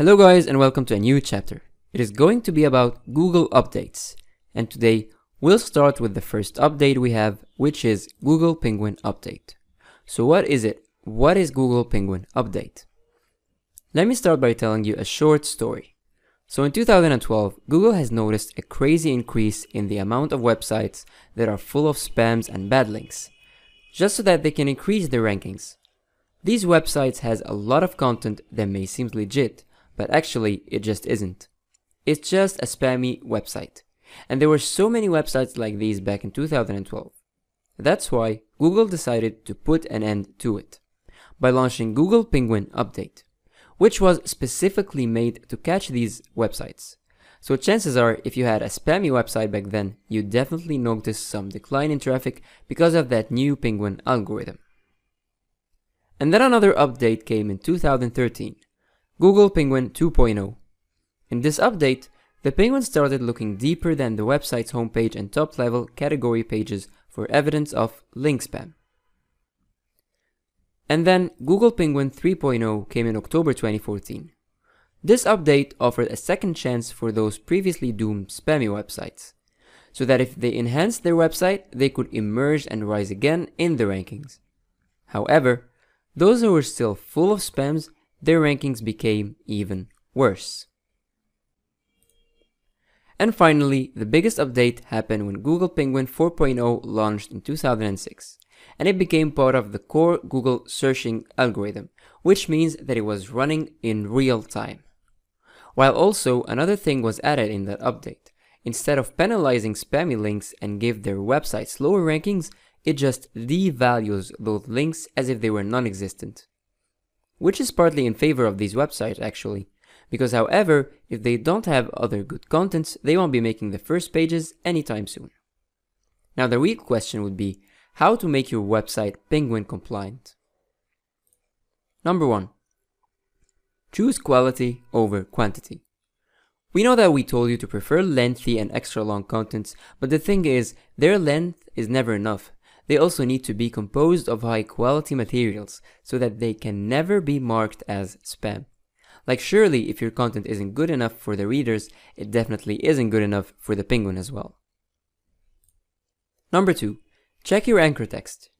Hello guys and welcome to a new chapter. It is going to be about Google updates, and today we'll start with the first update we have, which is Google Penguin Update. So what is it? What is Google Penguin Update? Let me start by telling you a short story. So in 2012, Google has noticed a crazy increase in the amount of websites that are full of spams and bad links, just so that they can increase their rankings. These websites has a lot of content that may seem legit, but actually it just isn't. It's just a spammy website. And there were so many websites like these back in 2012. That's why Google decided to put an end to it by launching Google Penguin Update, which was specifically made to catch these websites. So chances are, if you had a spammy website back then, you definitely noticed some decline in traffic because of that new Penguin algorithm. And then another update came in 2013. Google Penguin 2.0. In this update, the Penguin started looking deeper than the website's homepage and top-level category pages for evidence of link spam. And then Google Penguin 3.0 came in October 2014. This update offered a second chance for those previously doomed spammy websites, so that if they enhanced their website, they could emerge and rise again in the rankings. However, those who were still full of spams, their rankings became even worse. And finally, the biggest update happened when Google Penguin 4.0 launched in 2006, and it became part of the core Google searching algorithm, which means that it was running in real time. While also another thing was added in that update. Instead of penalizing spammy links and give their websites lower rankings, it just devalues those links as if they were non-existent. Which is partly in favor of these websites actually, because however, if they don't have other good contents, they won't be making the first pages anytime soon. Now the real question would be, how to make your website Penguin compliant? Number 1. Choose quality over quantity. We know that we told you to prefer lengthy and extra long contents, but the thing is, their length is never enough. They also need to be composed of high quality materials so that they can never be marked as spam. Like surely if your content isn't good enough for the readers, it definitely isn't good enough for the Penguin as well. Number 2. Check your anchor text.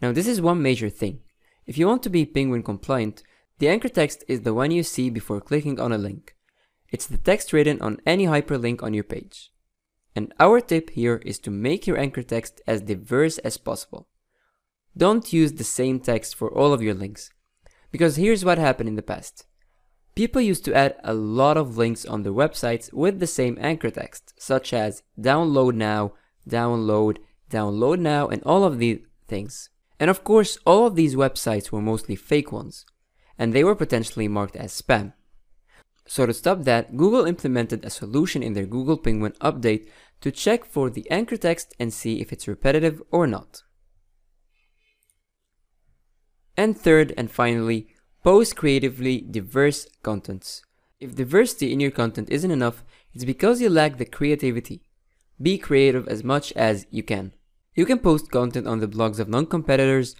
Now this is one major thing. If you want to be Penguin compliant, the anchor text is the one you see before clicking on a link. It's the text written on any hyperlink on your page. And our tip here is to make your anchor text as diverse as possible. Don't use the same text for all of your links, because here's what happened in the past. People used to add a lot of links on their websites with the same anchor text, such as download now, download now, and all of these things. And of course, all of these websites were mostly fake ones, and they were potentially marked as spam. So to stop that, Google implemented a solution in their Google Penguin update to check for the anchor text and see if it's repetitive or not. And third and finally, post creatively diverse contents. If diversity in your content isn't enough, it's because you lack the creativity. Be creative as much as you can. You can post content on the blogs of non-competitors,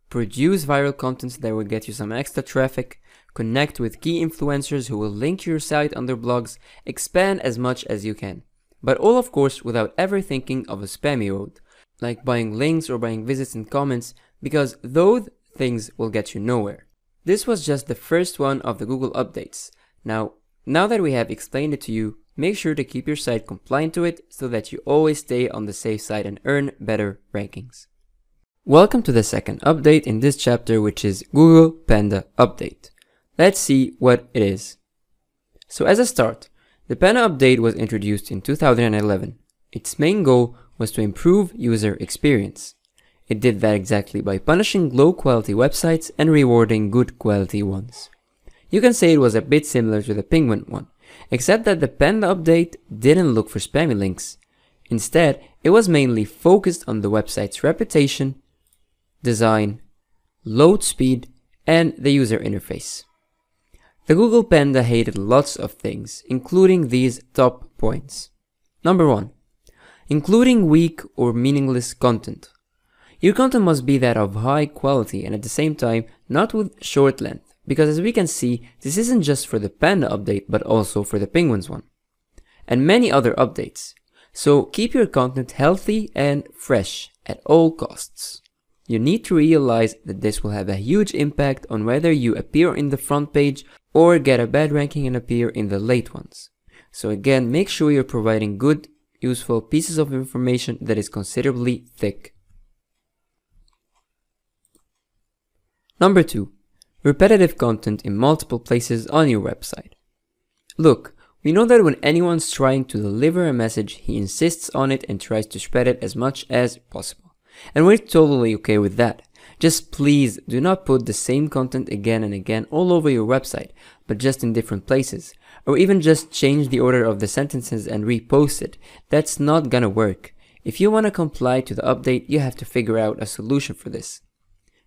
produce viral contents that will get you some extra traffic, connect with key influencers who will link your site on their blogs, expand as much as you can. But all of course without ever thinking of a spammy road, like buying links or buying visits and comments, because those things will get you nowhere. This was just the first one of the Google updates. Now that we have explained it to you, make sure to keep your site compliant to it so that you always stay on the safe side and earn better rankings. Welcome to the second update in this chapter, which is Google Panda Update. Let's see what it is. So as a start, the Panda update was introduced in 2011. Its main goal was to improve user experience. It did that exactly by punishing low quality websites and rewarding good quality ones. You can say it was a bit similar to the Penguin one, except that the Panda update didn't look for spammy links. Instead, it was mainly focused on the website's reputation, design, load speed, and the user interface. The Google Panda hated lots of things, including these top points. Number 1. Including weak or meaningless content. Your content must be that of high quality and at the same time not with short length, because as we can see, this isn't just for the Panda update but also for the Penguins one, and many other updates. So keep your content healthy and fresh at all costs. You need to realize that this will have a huge impact on whether you appear in the front page or get a bad ranking and appear in the late ones. So again, make sure you're providing good, useful pieces of information that is considerably thick. Number 2. Repetitive content in multiple places on your website. Look, we know that when anyone's trying to deliver a message, he insists on it and tries to spread it as much as possible. And we're totally okay with that. Just please do not put the same content again and again all over your website, but just in different places. Or even just change the order of the sentences and repost it. That's not gonna work. If you wanna comply to the update, you have to figure out a solution for this.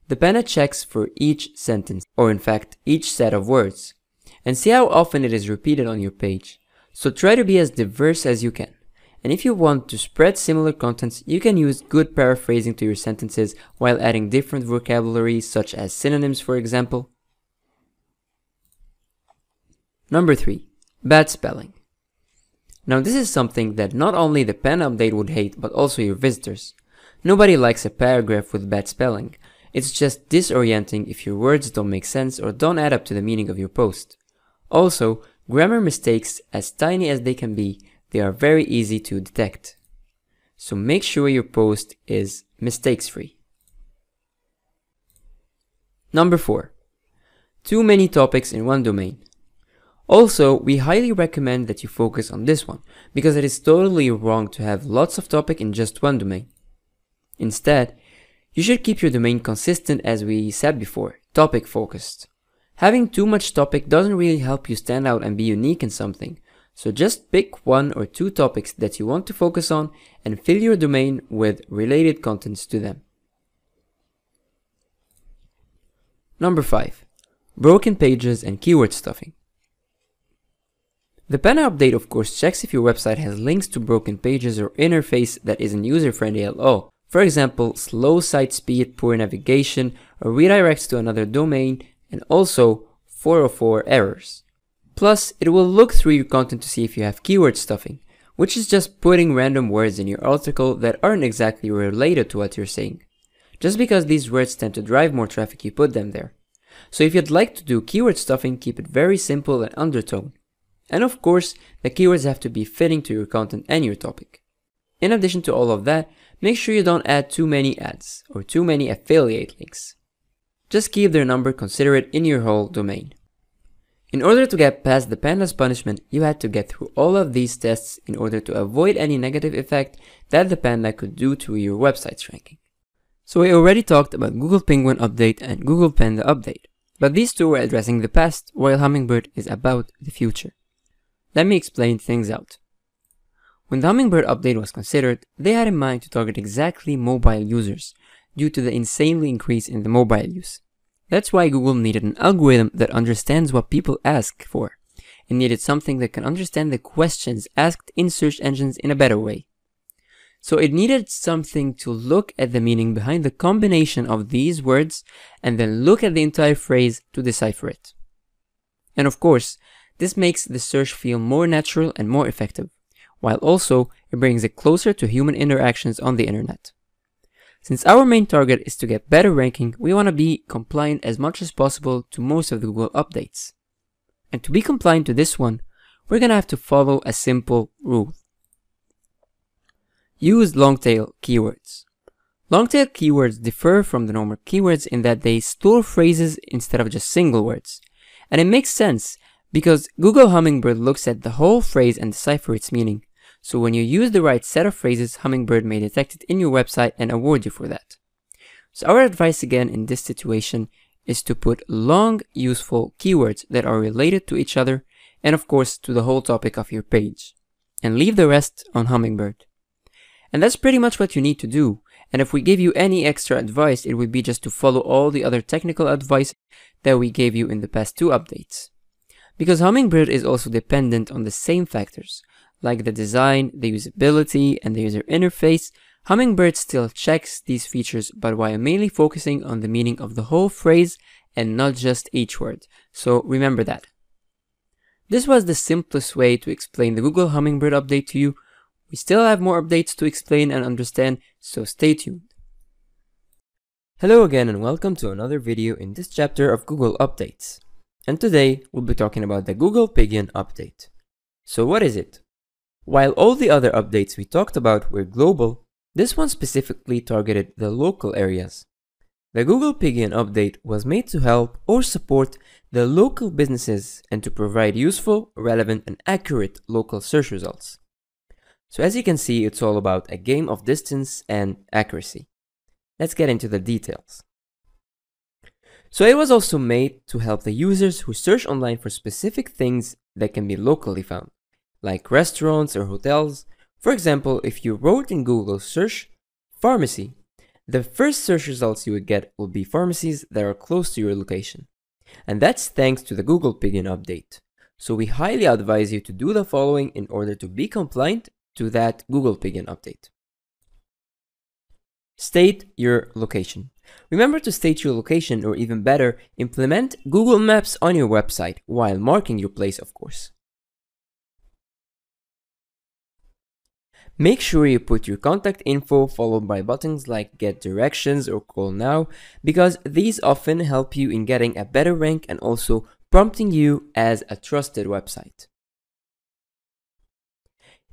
The Panda checks for each sentence, or in fact, each set of words, and see how often it is repeated on your page. So try to be as diverse as you can. And if you want to spread similar contents, you can use good paraphrasing to your sentences while adding different vocabulary such as synonyms, for example. Number 3. Bad spelling. Now this is something that not only the Panda update would hate, but also your visitors. Nobody likes a paragraph with bad spelling. It's just disorienting if your words don't make sense or don't add up to the meaning of your post. Also, grammar mistakes, as tiny as they can be, they are very easy to detect. So make sure your post is mistakes-free. Number 4. Too many topics in one domain. Also, we highly recommend that you focus on this one, because it is totally wrong to have lots of topic in just one domain. Instead, you should keep your domain consistent, as we said before, topic focused. Having too much topic doesn't really help you stand out and be unique in something. So just pick 1 or 2 topics that you want to focus on and fill your domain with related contents to them. Number 5. Broken pages and keyword stuffing. The Panda update of course checks if your website has links to broken pages or interface that isn't user-friendly at all. For example, slow site speed, poor navigation, or redirects to another domain, and also 404 errors. Plus, it will look through your content to see if you have keyword stuffing, which is just putting random words in your article that aren't exactly related to what you're saying. Just because these words tend to drive more traffic, you put them there. So if you'd like to do keyword stuffing, keep it very simple and undertone. And of course, the keywords have to be fitting to your content and your topic. In addition to all of that, make sure you don't add too many ads or too many affiliate links. Just keep their number considerate in your whole domain. In order to get past the Panda's punishment, you had to get through all of these tests in order to avoid any negative effect that the Panda could do to your website's ranking. So we already talked about Google Penguin Update and Google Panda Update, but these two were addressing the past, while Hummingbird is about the future. Let me explain things out. When the Hummingbird update was considered, they had in mind to target exactly mobile users, due to the insanely increase in the mobile use. That's why Google needed an algorithm that understands what people ask for, and needed something that can understand the questions asked in search engines in a better way. So it needed something to look at the meaning behind the combination of these words, and then look at the entire phrase to decipher it. And of course, this makes the search feel more natural and more effective, while also it brings it closer to human interactions on the internet. Since our main target is to get better ranking, we want to be compliant as much as possible to most of the Google updates. And to be compliant to this one, we're gonna have to follow a simple rule. Use long-tail keywords. Long-tail keywords differ from the normal keywords in that they store phrases instead of just single words. And it makes sense because Google Hummingbird looks at the whole phrase and deciphers its meaning. So when you use the right set of phrases, Hummingbird may detect it in your website and award you for that. So our advice again in this situation is to put long, useful keywords that are related to each other and of course to the whole topic of your page. And leave the rest on Hummingbird. And that's pretty much what you need to do. And if we give you any extra advice, it would be just to follow all the other technical advice that we gave you in the past 2 updates. Because Hummingbird is also dependent on the same factors, like the design, the usability, and the user interface. Hummingbird still checks these features, but while mainly focusing on the meaning of the whole phrase and not just each word, so remember that. This was the simplest way to explain the Google Hummingbird update to you. We still have more updates to explain and understand, so stay tuned. Hello again and welcome to another video in this chapter of Google Updates. And today we'll be talking about the Google Pigeon update. So what is it? While all the other updates we talked about were global, this one specifically targeted the local areas. The Google Pigeon update was made to help or support the local businesses and to provide useful, relevant, and accurate local search results. So as you can see, it's all about a game of distance and accuracy. Let's get into the details. So it was also made to help the users who search online for specific things that can be locally found, like restaurants or hotels. For example, if you wrote in Google search pharmacy, the first search results you would get will be pharmacies that are close to your location. And that's thanks to the Google Pigeon update. So we highly advise you to do the following in order to be compliant to that Google Pigeon update. State your location. Remember to state your location, or even better, implement Google Maps on your website while marking your place, of course. Make sure you put your contact info followed by buttons like get directions or call now, because these often help you in getting a better rank and also prompting you as a trusted website.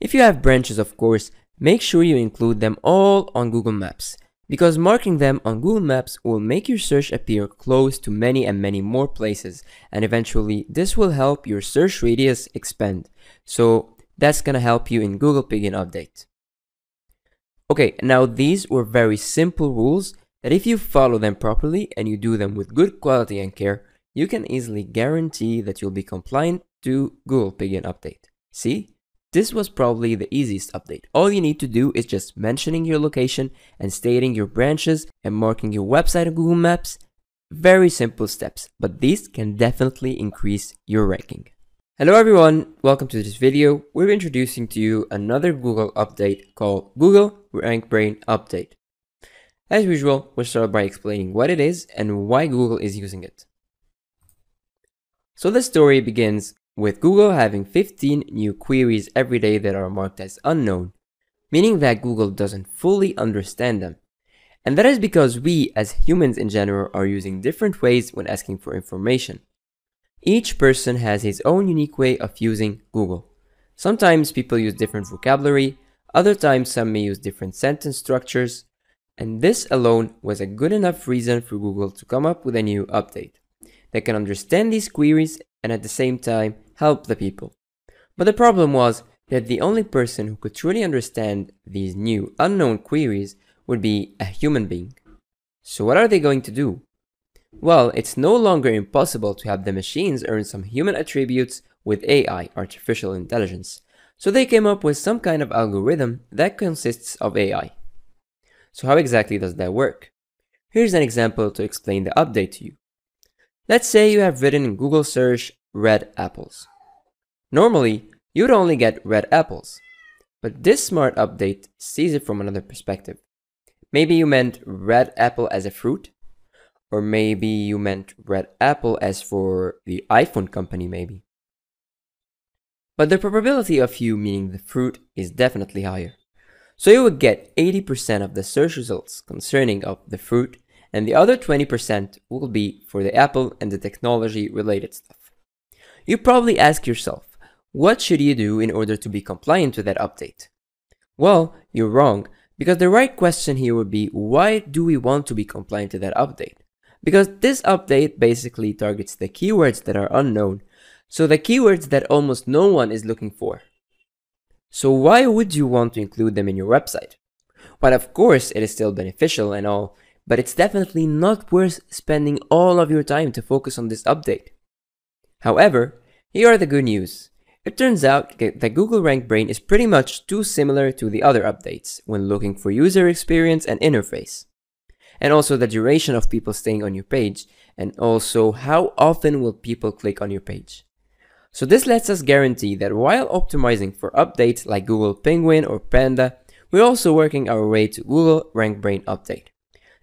If you have branches, of course, make sure you include them all on Google Maps, because marking them on Google Maps will make your search appear close to many and many more places, and eventually this will help your search radius expand. So that's gonna help you in Google Pigeon update. Okay, now these were very simple rules that if you follow them properly and you do them with good quality and care, you can easily guarantee that you'll be compliant to Google Pigeon update. See? This was probably the easiest update. All you need to do is just mentioning your location and stating your branches and marking your website on Google Maps. Very simple steps, but these can definitely increase your ranking. Hello everyone, welcome to this video. We're introducing to you another Google update called Google RankBrain Update. As usual, we'll start by explaining what it is and why Google is using it. So the story begins with Google having 15 new queries every day that are marked as unknown, meaning that Google doesn't fully understand them. And that is because we, as humans in general, are using different ways when asking for information. Each person has his own unique way of using Google. Sometimes people use different vocabulary, other times some may use different sentence structures, and this alone was a good enough reason for Google to come up with a new update that can understand these queries and at the same time help the people. But the problem was that the only person who could truly understand these new unknown queries would be a human being. So what are they going to do? Well, it's no longer impossible to have the machines earn some human attributes with AI, artificial intelligence. So they came up with some kind of algorithm that consists of AI. So how exactly does that work? Here's an example to explain the update to you. Let's say you have written in Google search red apples. Normally, you'd only get red apples, but this smart update sees it from another perspective. Maybe you meant red apple as a fruit, or maybe you meant red apple as for the iPhone company maybe. But the probability of you meaning the fruit is definitely higher. So you would get 80% of the search results concerning of the fruit, and the other 20% will be for the apple and the technology related stuff. You probably ask yourself, what should you do in order to be compliant with that update? Well, you're wrong, because the right question here would be, why do we want to be compliant to that update? Because this update basically targets the keywords that are unknown, so the keywords that almost no one is looking for. So why would you want to include them in your website? Well, of course, it is still beneficial and all, but it's definitely not worth spending all of your time to focus on this update. However, here are the good news. It turns out that Google RankBrain is pretty much too similar to the other updates when looking for user experience and interface. And also the duration of people staying on your page, and also how often will people click on your page. So this lets us guarantee that while optimizing for updates like Google Penguin or Panda, we're also working our way to Google RankBrain update.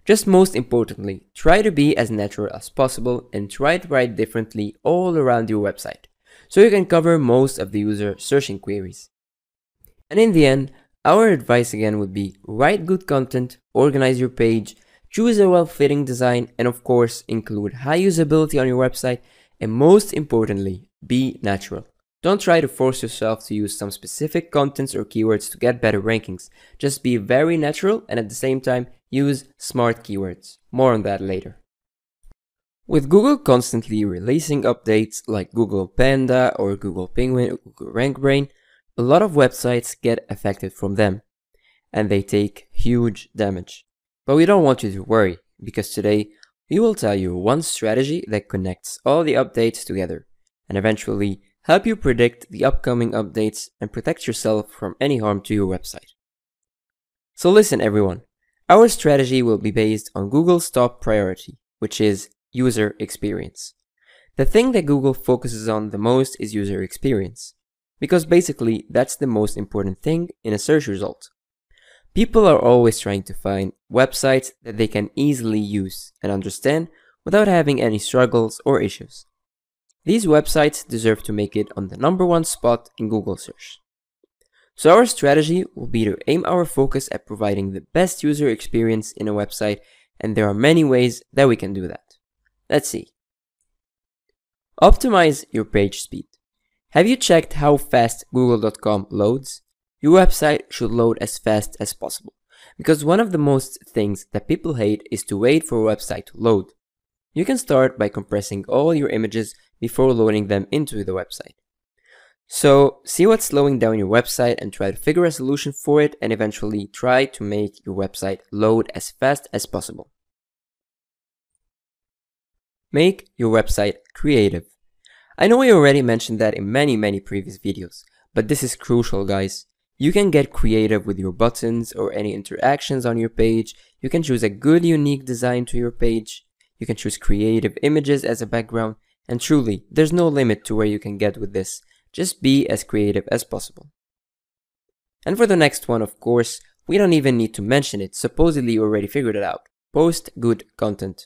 Just most importantly, try to be as natural as possible and try to write differently all around your website, so you can cover most of the user searching queries. And in the end, our advice again would be write good content, organize your page, choose a well-fitting design, and of course include high usability on your website, and most importantly, be natural. Don't try to force yourself to use some specific contents or keywords to get better rankings. Just be very natural and at the same time use smart keywords. More on that later. With Google constantly releasing updates like Google Panda or Google Penguin or Google RankBrain, a lot of websites get affected from them, and they take huge damage. But we don't want you to worry, because today we will tell you one strategy that connects all the updates together, and eventually help you predict the upcoming updates and protect yourself from any harm to your website. So listen everyone, our strategy will be based on Google's top priority, which is user experience. The thing that Google focuses on the most is user experience, because basically that's the most important thing in a search result. People are always trying to find websites that they can easily use and understand without having any struggles or issues. These websites deserve to make it on the #1 spot in Google search. So our strategy will be to aim our focus at providing the best user experience in a website, and there are many ways that we can do that. Let's see. Optimize your page speed. Have you checked how fast Google.com loads? Your website should load as fast as possible, because one of the most things that people hate is to wait for a website to load. You can start by compressing all your images before loading them into the website. So see what's slowing down your website and try to figure a solution for it, and eventually try to make your website load as fast as possible. Make your website creative. I know I already mentioned that in many previous videos, but this is crucial guys. You can get creative with your buttons or any interactions on your page. You can choose a good unique design to your page. You can choose creative images as a background, and truly, there's no limit to where you can get with this. Just be as creative as possible. And for the next one, of course, we don't even need to mention it, supposedly you already figured it out. Post good content.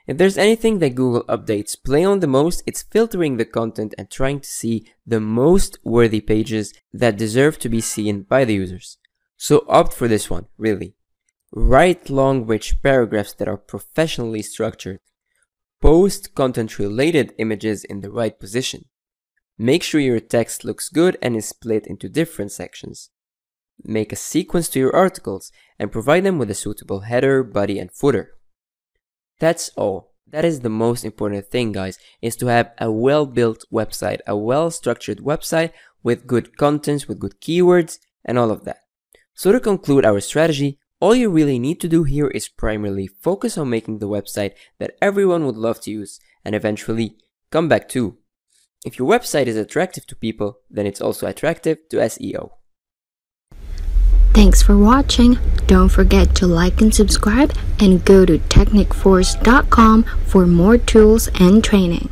If there's anything that Google updates play on the most, it's filtering the content and trying to see the most worthy pages that deserve to be seen by the users. So opt for this one, really. Write long, rich paragraphs that are professionally structured. Post content-related images in the right position. Make sure your text looks good and is split into different sections. Make a sequence to your articles and provide them with a suitable header, body, and footer. That's all. That is the most important thing, guys, is to have a well-built website, a well-structured website with good contents, with good keywords, and all of that. So to conclude our strategy, all you really need to do here is primarily focus on making the website that everyone would love to use, and eventually come back to. If your website is attractive to people, then it's also attractive to SEO. Thanks for watching. Don't forget to like and subscribe, and go to technicforce.com for more tools and training.